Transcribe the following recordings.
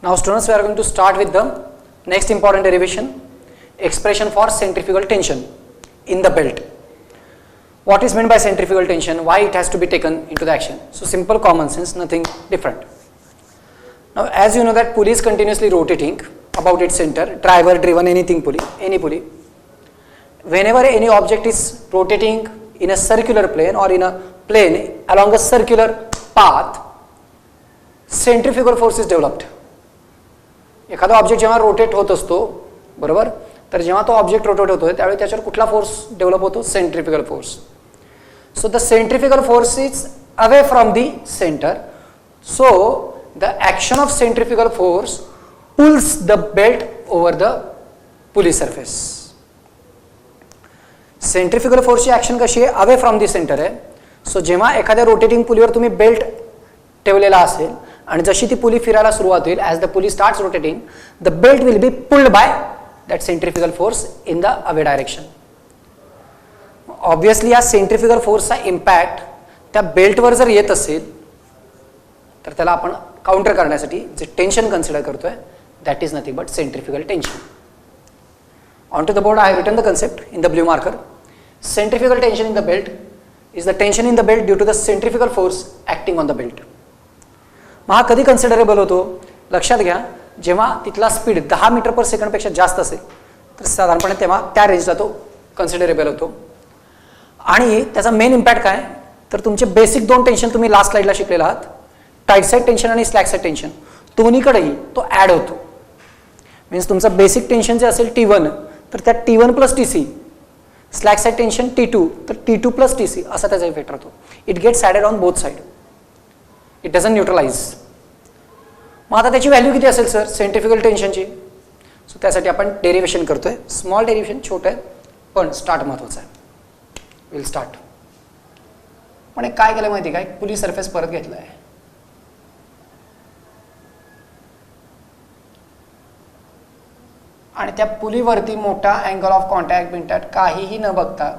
Now students, we are going to start with the next important derivation, expression for centrifugal tension in the belt. What is meant by centrifugal tension? Why it has to be taken into the action? So simple common sense, nothing different. Now as you know that pulley is continuously rotating about its center, driver driven anything pulley, any pulley. Whenever any object is rotating in a circular plane or in a plane along a circular path, centrifugal force is developed. एखादा object जेव्हा rotate होत असतो बरोबर, तर जेव्हा तो object rotate होतोय त्यावेळी त्याच्यावर कुठला फोर्स डेव्हलप होतो? Centrifugal force. So the centrifugal force is away from the centre, so the action of centrifugal force pulls the belt over the pulley surface. Centrifugal फोर्सची ऍक्शन कशी आहे? अवे फ्रॉम द सेंटर आहे. So जेव्हा एखाद्या rotating पुलीवर तुम्ही belt ठेवलेला असेल आणि जशी ती पुली फिरायला सुरुवात होईल, as the pulley starts rotating, the belt will be pulled bye that centrifugal force in the away direction. Obviously या सेंट्रिफ्युगल फोर्सचा इम्पॅक्ट त्या बेल्टवर जर येत असेल तर त्याला आपण काउंटर करण्यासाठी जे टेन्शन कन्सिडर करतोय that is nothing but centrifugal tension. On to the board I have written the concept in the blue marker. Centrifugal tension in the belt is the tension in the belt due to the centrifugal force acting on the belt. मग हा कधी considerable होतो? लक्षात घ्या, जेव्हा तिथला speed 10 metre पर second पेक्षा जास्त असेल तर साधारणपणे तेव्हा त्या रेंजला तो कन्सिडरेबल होतो. आणि त्याचा मेन इम्पॅक्ट काय? तर तुमचे बेसिक दोन टेन्शन तुम्ही लास्ट स्लाइडला शिकलेला आहात, टाईट साईड टेन्शन आणि स्लॅक साईड टेन्शन, दोन्हीकडेही तो ॲड होतो. मीन्स तुमचं बेसिक टेन्शन जे असेल T1 तर त्या T1 plus TC, slack side tension T2 तर T2 प्लस TC असा त्याचा इफेक्ट राहतो. It gets added on both side, it doesn't neutralise. मग आता त्याची व्हॅल्यू किती असेल सर सेंट्रिफ्युगल टेन्शनची? सो त्यासाठी आपण डेरिव्हेशन करतोय. स्मॉल डेरिव्हेशन, छोटं आहे पण स्टार्ट महत्वाचं आहे. Will start. पण एक काय केलं माहिती काय? पुली सरफेस परत घेतलाय आणि त्या पुलीवरती मोठा अँगल ऑफ कॉन्टॅक्ट बिंटॅक्ट काहीही न बघता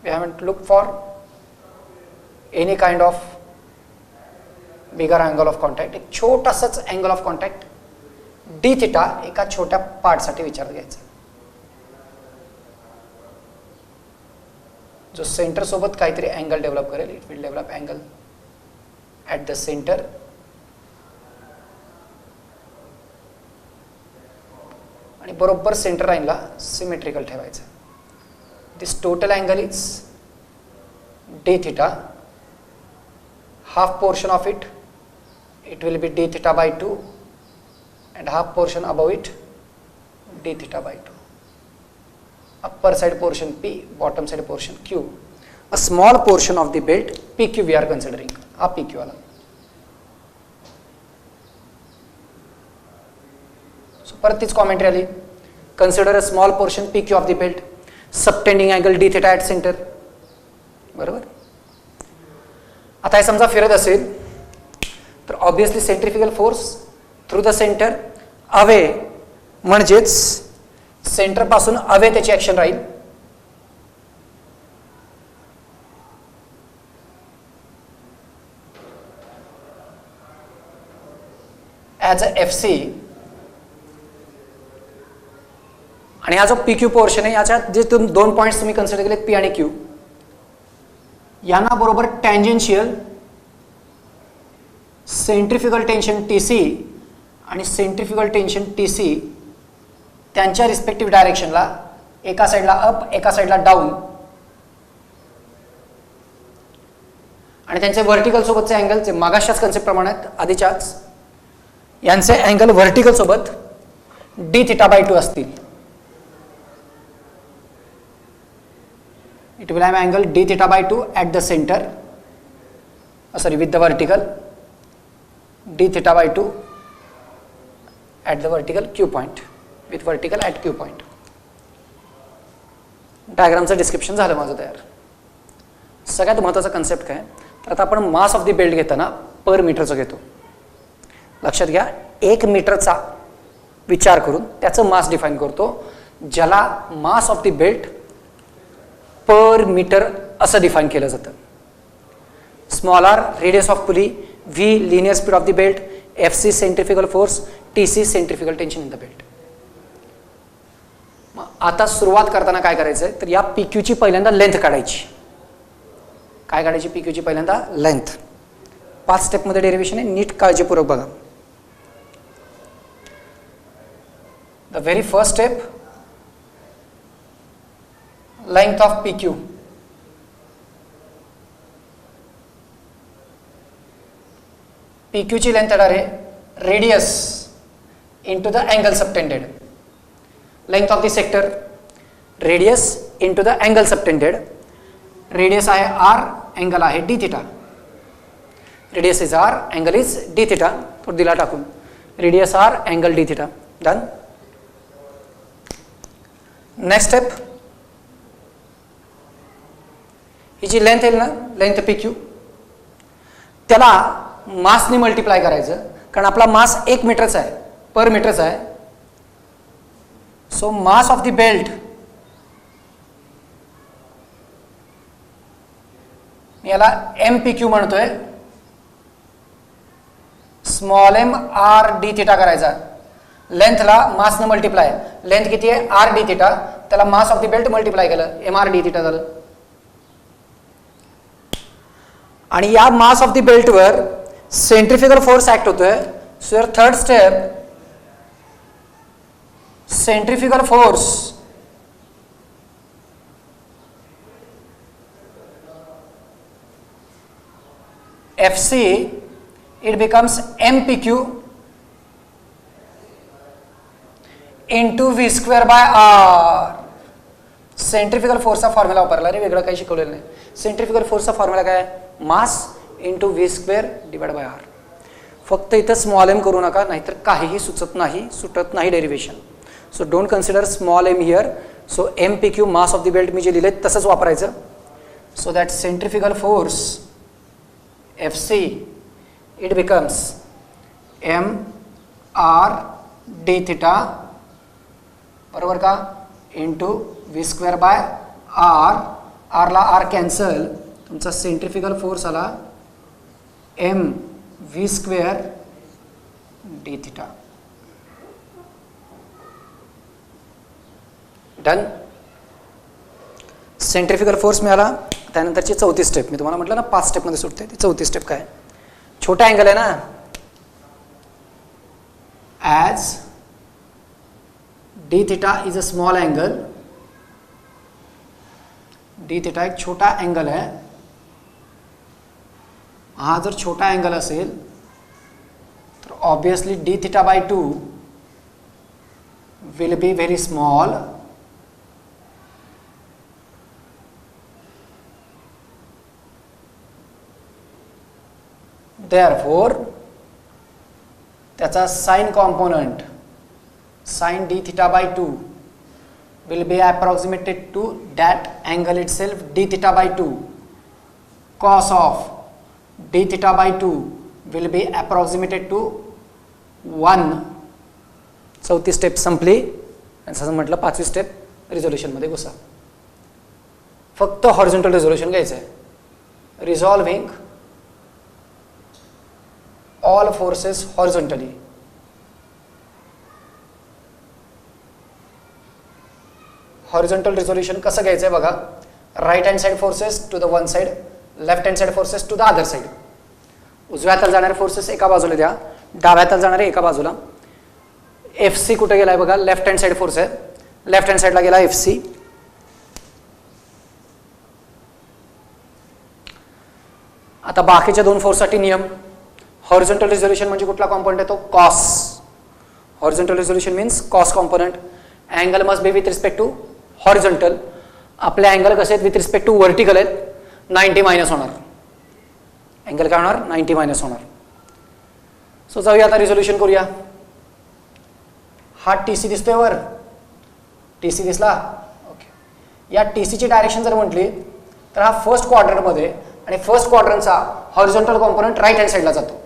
we haven't looked for any kind of bigger angle of contact. एक छोटासाच angle of contact D theta एका छोट्या पार्टसाठी विचारात घ्यायचा, जो सेंटर सोबत काहीतरी अँगल डेव्हलप करेल. It will develop angle at the centre आणि बरोबर सेंटर लाईनला सिमेट्रिकल ठेवायचं. This total angle is d theta. Half portion of it will be d theta by 2 and half portion above it d theta by 2. Upper side portion P, bottom side portion Q. A small portion of the belt PQ we are considering. हा PQ आला. So परत तीच commentary आली. Consider a small portion PQ of the belt. Subtending angle D theta at centre. बरोबर. आता हे समजा फिरत असेल तर obviously centrifugal force through the centre away, म्हणजेच सेंटर पासून अवे त्याची ऍक्शन राहील. As a FC. आणि हा जो PQ पोर्शन आहे याच्यात जे दोन पॉइंट्स तुम्ही कन्सिडर केलेत P आणि Q, यांना बरोबर टँजेन्शियल सेंट्रिफ्युगल टेन्शन TC आणि सेंट्रिफ्युगल टेन्शन TC त्यांच्या रिस्पेक्टिव्ह डायरेक्शनला एका साईडला अप एका साईडला डाऊन आणि त्यांचे व्हर्टिकल सोबतचे अँगल जे मागाशाच कन्सेप्ट प्रमाणे आधीच्याच यांचे अँगल व्हर्टिकल सोबत d थिटा बाय 2 असतील. It will have angle d theta by 2 at the center, with the vertical d theta by 2 at the vertical Q point, with vertical at Q point. डायग्रामचं description झालं माझं तयार. सगळ्यात महत्त्वाचा concept काय? तर आता आपण मास ऑफ द बेल्ट घेताना पर मीटरचं घेतो. लक्षात घ्या, 1 मीटरचा विचार करून त्याचं मास डिफाइन करतो. ज्याला mass of the belt per metre असं डिफाईन केलं जातं. Small R radius of pulley, V linear speed of the belt, FC centrifugal force, TC centrifugal tension in the belt. आता सुरुवात करताना काय करायचंय तर या PQ ची पहिल्यांदा लेंथ काढायची. काय काढायची PQ ची पहिल्यांदा लेंथ. 5 स्टेपमध्ये डेरिव्हेशन आहे, नीट काळजीपूर्वक बघा. The very first step, length of PQ. PQ ची लेंथ येणार आहे radius into the angle subtended. Length of the sector, radius into the angle subtended. Radius आहे R, अँगल आहे D theta. Radius is R, angle is D theta. तो दिला टाकून radius R, angle D theta. Done. Next step, ही जी length येईल ना, length PQ, त्याला मासने मल्टिप्लाय करायचं, कारण आपला मास 1 मीटरचा आहे, पर मीटरचा आहे. So mass of the belt याला MPQ म्हणतोय. Small m R D theta करायचा. लेंथला मासने मल्टिप्लाय, लेंथ किती आहे R D थिटा, त्याला mass of the belt multiply केलं, MR D थिटा झालं. आणि या मास ऑफ द बेल्टवर सेंट्रिफ्युगल फोर्स ऍक्ट होतोय. So your third step, centrifugal force FC, it becomes MPQ into V square by R. Centrifugal फोर्सचा formula वापरला रे, वेगळं काही शिकवलेलं नाही. सेंट्रिफ्युगल फोर्सचा फॉर्म्युला काय, mass into V square divide by R. फक्त इथं स्मॉल m करू नका, नाहीतर काहीही सुचत नाही, सुटत नाही derivation. So don't consider small m here. So MPQ, mass of the belt, मी जे लिहिले तसंच वापरायचं. So that centrifugal force FC, it becomes MR D theta, बरोबर का, into V square by R. R ला R कॅन्सल, तुमचा centrifugal force आला MV square D theta. Done. Centrifugal force मिळाला. त्यानंतरची चौथी स्टेप, मी तुम्हाला म्हटलं ना 5 स्टेपमध्ये सुटते, ती चौथी स्टेप काय, छोटा अँगल आहे ना, as D theta is a small angle. D theta एक छोटा अँगल आहे. हा जर छोटा अँगल असेल तर obviously D theta by 2 will be very small. Therefore, त्याचा sine component sin D theta by 2 will be approximated to that angle itself, D theta by 2. Cos of D theta by 2 will be approximated to 1. चौथी step संपली. असं म्हटलं 5वी step resolution मध्ये घुसा. फक्त horizontal resolution घ्यायचं आहे. Resolving all forces horizontally. Horizontal resolution कसं घ्यायचंय बघा. Right hand side forces to the one side, left hand side forces to the other side. उजव्या हाताला जाणारे फोर्सेस एका बाजूला द्या, डाव्या हाताला जाणारे एका बाजूला. FC कुठे गेलाय बघा, लेफ्ट हँड साइड फोर्स आहे, लेफ्ट हँड साइडला गेला FC. आता बाकीच्या दोन फोर्ससाठी नियम. हॉरिझॉन्टल रिझोल्युशन म्हणजे कुठला कॉम्पोनंट येतो, cos. Horizontal resolution means cos component. Angle must be with respect to horizontal. आपले अँगल कसे आहेत विथ रिस्पेक्ट टू व्हर्टिकल आहेत, 90 मायनस होणार. अँगल काय होणार, 90 मायनस होणार. सो जाऊया आता रिझोल्युशन करूया. हा TC दिसतोय वर, TC दिसला, ओके. या TCची डायरेक्शन जर म्हटली तर हा फर्स्ट क्वाड्रंटमध्ये, आणि फर्स्ट क्वाड्रंटचा हॉरिझॉन्टल कॉम्पोनंट राईट हँड साइडला जातो.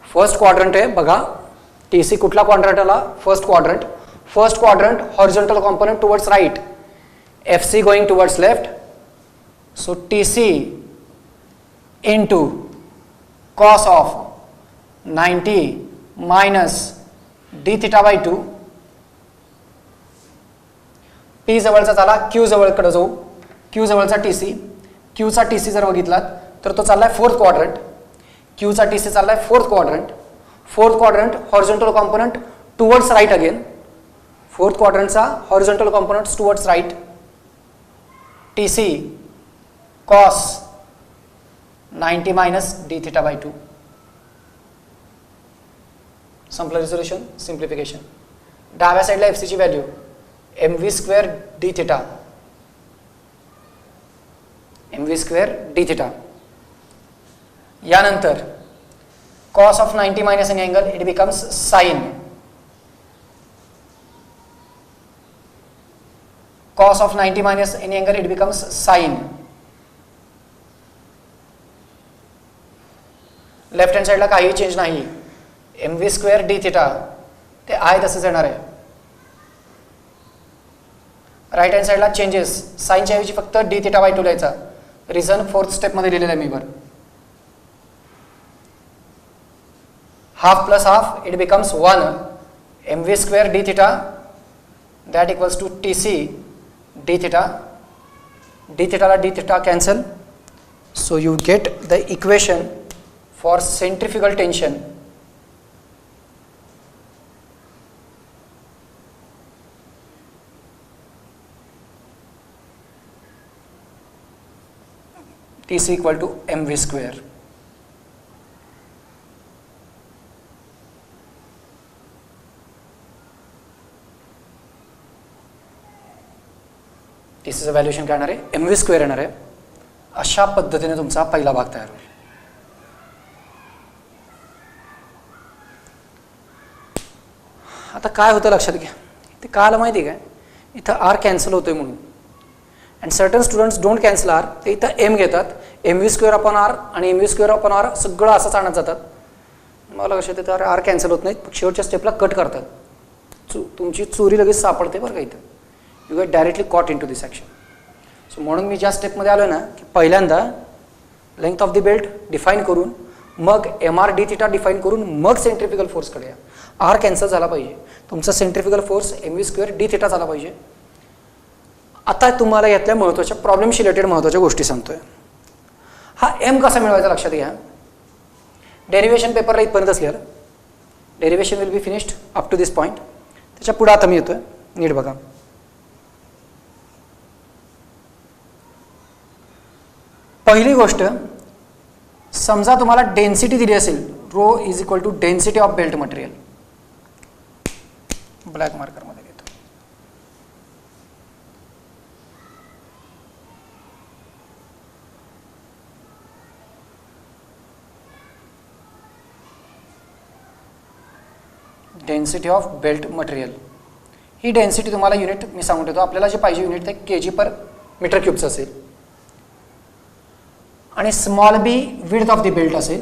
फर्स्ट क्वाड्रंट आहे बघा, TC कुठला क्वाड्रंट आला, first quadrant. first quadrant horizontal component towards right, FC going towards left, so TC into cos of 90 minus d theta by 2, P जवळचा झाला Q जवळकडे जाऊ, Q जवळचा TC, Q चा TC जर बघितलात तर तो चाललाय फोर्थ क्वाड्रंट, Q चा TC चाललाय fourth quadrant horizontal component towards right again, fourth क्वाड्रंटचा horizontal component towards right, TC cos 90 minus d theta by 2. संपलं रिझोल्युशन, सिम्प्लिफिकेशन. डाव्या साईडला FC ची value mv square d theta, mv square d theta. यानंतर cos of 90 minus any angle, it becomes sin. Cos of 90 minus any angle, it becomes sin. Left hand साईडला काही change नाही, mv square d theta ते आहे तसंच येणार आहे. Right hand साईडला चेंजेस, साईनच्या ऐवजी फक्त d theta by 2 लिहायचा. रिझन फोर्थ स्टेप मध्ये लिहिलेलं आहे मी वर. Half plus half, it becomes 1 mv square d theta that equals to tc d theta. d theta ला d theta cancel, so you get the equation for centrifugal tension. TC equal to mv square. TCचं valuation काय येणार आहे, mv square येणार आहे. अशा पद्धतीने तुमचा पहिला भाग तयार होईल. आता काय होतं लक्षात घ्या, ते काय आलं माहिती काय, इथं आर कॅन्सल होतोय म्हणून, and certain students don't cancel R, ते इथं एम घेतात, mv स्क्वेअर अपॉन आर आणि mv स्क्वेअर अपॉन आर सगळं असंच आणत जातात. मला लक्षात येतं आर कॅन्सल होत नाहीत, शेवटच्या स्टेपला कट करतात. तुमची चोरी लगेच सापडते बरं का इथं. You get directly caught into this action. So म्हणून मी ज्या स्टेपमध्ये आलो ना, की पहिल्यांदा length of the belt define करून, मग mr d theta डिफाईन करून, मग सेंट्रिफ्युगल फोर्सकडे या. आर कॅन्सल झाला पाहिजे, तुमचा centrifugal force mv square d theta झाला पाहिजे. आता तुम्हाला यातल्या महत्त्वाच्या प्रॉब्लेमशी रिलेटेड महत्त्वाच्या गोष्टी सांगतोय. हा एम कसा मिळवायचा लक्षात घ्या. डेरिव्हेशन पेपरला इथपर्यंतच लिहिलं, derivation will be finished up to this point. त्याच्या पुढे आता मी येतोय, नीट बघा. पहिली गोष्ट, समजा तुम्हाला डेन्सिटी दिली असेल, rho is equal to density of belt material. Black मार्करमध्ये घेतो. डेन्सिटी ऑफ बेल्ट मटेरियल, ही डेन्सिटी तुम्हाला युनिट मी सांगून देतो. आपल्याला जे पाहिजे युनिट ते kg/m3 असेल, आणि small B width of the belt असेल,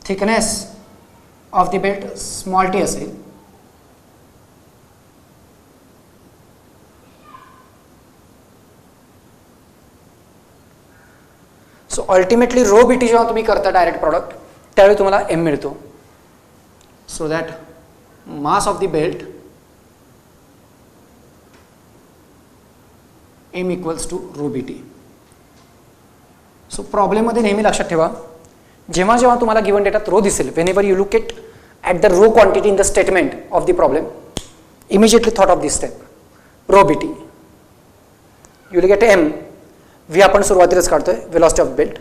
thickness of the belt small T असेल, सो अल्टिमेटली रो बीटी जेव्हा तुम्ही करता डायरेक्ट प्रॉडक्ट, त्यावेळी तुम्हाला एम मिळतो. So that mass of the belt M equals to rho B T. So प्रॉब्लेममध्ये नेहमी लक्षात ठेवा, जेव्हा जेव्हा तुम्हाला गिवन डेटात रो दिसेल, whenever you look it at the rho quantity in the statement of the problem, immediately thought of this step, rho B T, you will get M. V आपण सुरुवातीलाच काढतोय, वेलॉसिटी ऑफ बेल्ट.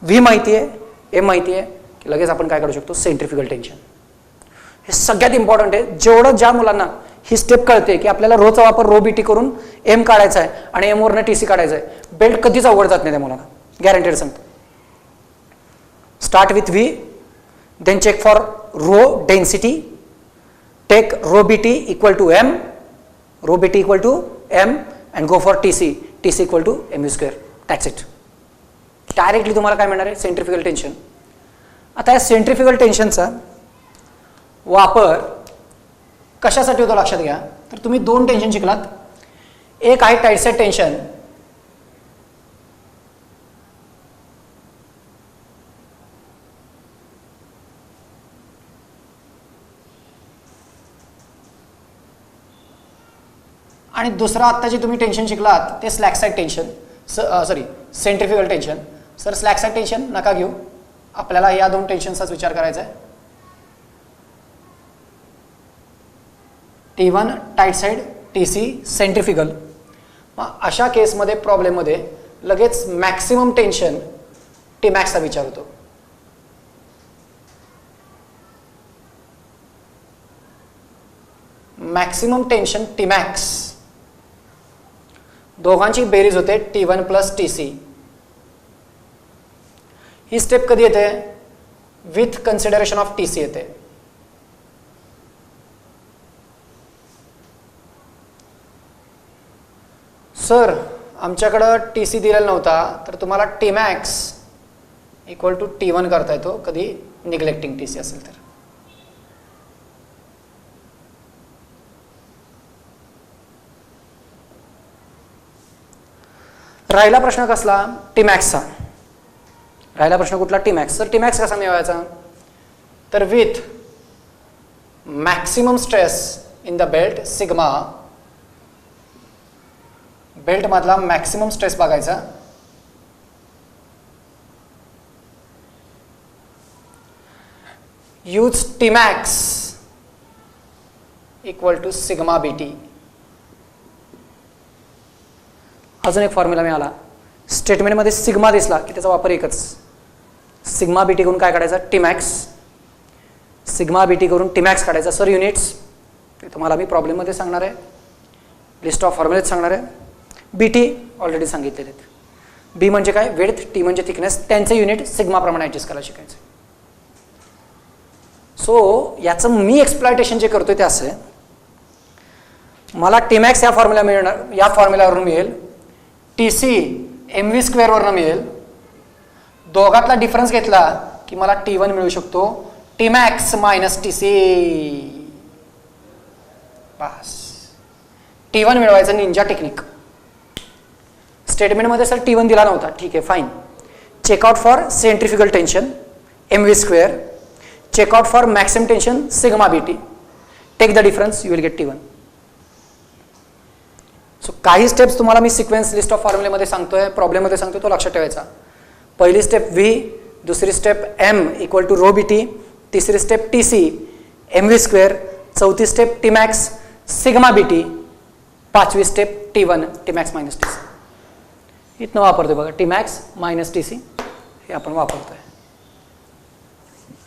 व्ही माहिती आहे, M माहिती आहे, की लगेच आपण काय काढू शकतो, सेंट्रिफ्युगल टेन्शन. हे सगळ्यात इम्पॉर्टंट आहे. जेवढं ज्या मुलांना ही स्टेप कळते की आपल्याला रोचा वापर रो बीटी करून एम काढायचा आहे आणि एम वरनं टीसी काढायचं आहे, बेल्ट कधीच अवघड जात नाही त्या मुलांना, गॅरंटेड सांगतो. Start with V, then check for rho density, take rho BT equal to M, rho BT equal to M, and go for TC, TC equal to mu square. That's it. Directly तुम्हाला काय मिळणार आहे, centrifugal tension. आता या centrifugal टेन्शनचा वापर कशासाठी होतो लक्षात घ्या. तर तुम्ही 2 टेन्शन शिकलात. एक आहे टाईट सेट टेन्शन, आणि दुसरा आत्ता जे तुम्ही टेन्शन शिकलात ते slack side tension, sorry centrifugal tension. Sir slack side tension नका घेऊ, आपल्याला या 2 टेन्शनचाच विचार करायचा आहे. T1 tight side, TC centrifugal. मग अशा केसमध्ये प्रॉब्लेममध्ये लगेच मॅक्सिमम टेन्शन Tmaxचा विचार होतो. मॅक्सिमम टेन्शन Tmax, दोघांची बेरीज होते T1 प्लस TC. ही स्टेप कधी येते, विथ कन्सिडरेशन ऑफ TC येते. सर आमच्याकडं TC दिलेला नव्हता, तर तुम्हाला Tmax इक्वल टू T1 करता येतो कधी निग्लेक्टिंग TC असेल तर. राहिला प्रश्न कसला, Tmaxचा. राहिला प्रश्न कुठला, Tmax. सर Tmax कसा मिळवायचा, तर with maximum stress in the belt sigma, belt मधला मॅक्सिमम स्ट्रेस बघायचा, use Tmax equal to sigma BT. अजून एक फॉर्म्युला मिळाला, स्टेटमेंटमध्ये सिग्मा दिसला की त्याचा वापर एकच, सिग्मा BT करून काय काढायचा, Tmax. सिग्मा BT करून Tmax काढायचा. सर युनिट्स ते तुम्हाला मी प्रॉब्लेममध्ये सांगणार आहे, लिस्ट ऑफ फॉर्म्युलेज सांगणार आहे. BT ऑलरेडी सांगितलेले आहेत. B म्हणजे काय, विड्थ, T म्हणजे थिकनेस, त्यांचे युनिट सिग्माप्रमाणे ॲडजस्ट करायला शिकायचं. सो याचं मी एक्सप्लॉयटेशन जे करतोय ते असं आहे, मला Tmax या फॉर्म्युला मिळणार, या फॉर्म्युलावरून मिळेल, TC mv² वरनं मिळेल. दोघातला डिफरन्स घेतला की मला T1 मिळू शकतो, Tmax मायनस TC. बस T1 मिळवायचं निंजा टेक्निक. स्टेटमेंटमध्ये सर T1 दिला नव्हता, ठीक आहे fine. Check out for centrifugal tension mv², check out for maximum tension sigma BT, take the difference, you will get T1. So काही स्टेप्स तुम्हाला मी सिक्वेन्स लिस्ट ऑफ फॉर्म्युलेमध्ये सांगतोय, प्रॉब्लेममध्ये सांगतोय, तो लक्षात ठेवायचा. पहिली स्टेप V, दुसरी step M equal to rho BT, तिसरी स्टेप TC mv², चौथी स्टेप Tmax सिग्मा BT, पाचवी step T1 Tmax minus TC. इथनं वापरतोय बघा, Tmax मायनस TC हे आपण वापरतोय.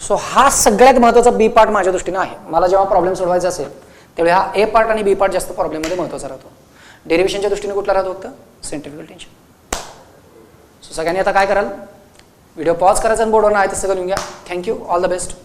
सो हा सगळ्यात महत्त्वाचा B पार्ट माझ्या दृष्टीनं आहे. मला जेव्हा प्रॉब्लेम सोडवायचा असेल त्यावेळी हा A पार्ट आणि B पार्ट जास्त प्रॉब्लेममध्ये महत्त्वाचा राहतो. डेरिव्हेशनच्या दृष्टीने कुठला राहतो, फक्त सेंट्रिफ्युगल टेन्शन. सो सगळ्यांनी आता काय कराल, व्हिडिओ पॉज करायचा आणि बोर्डवर आहे तसं लिहून घ्या. Thank you, all the best.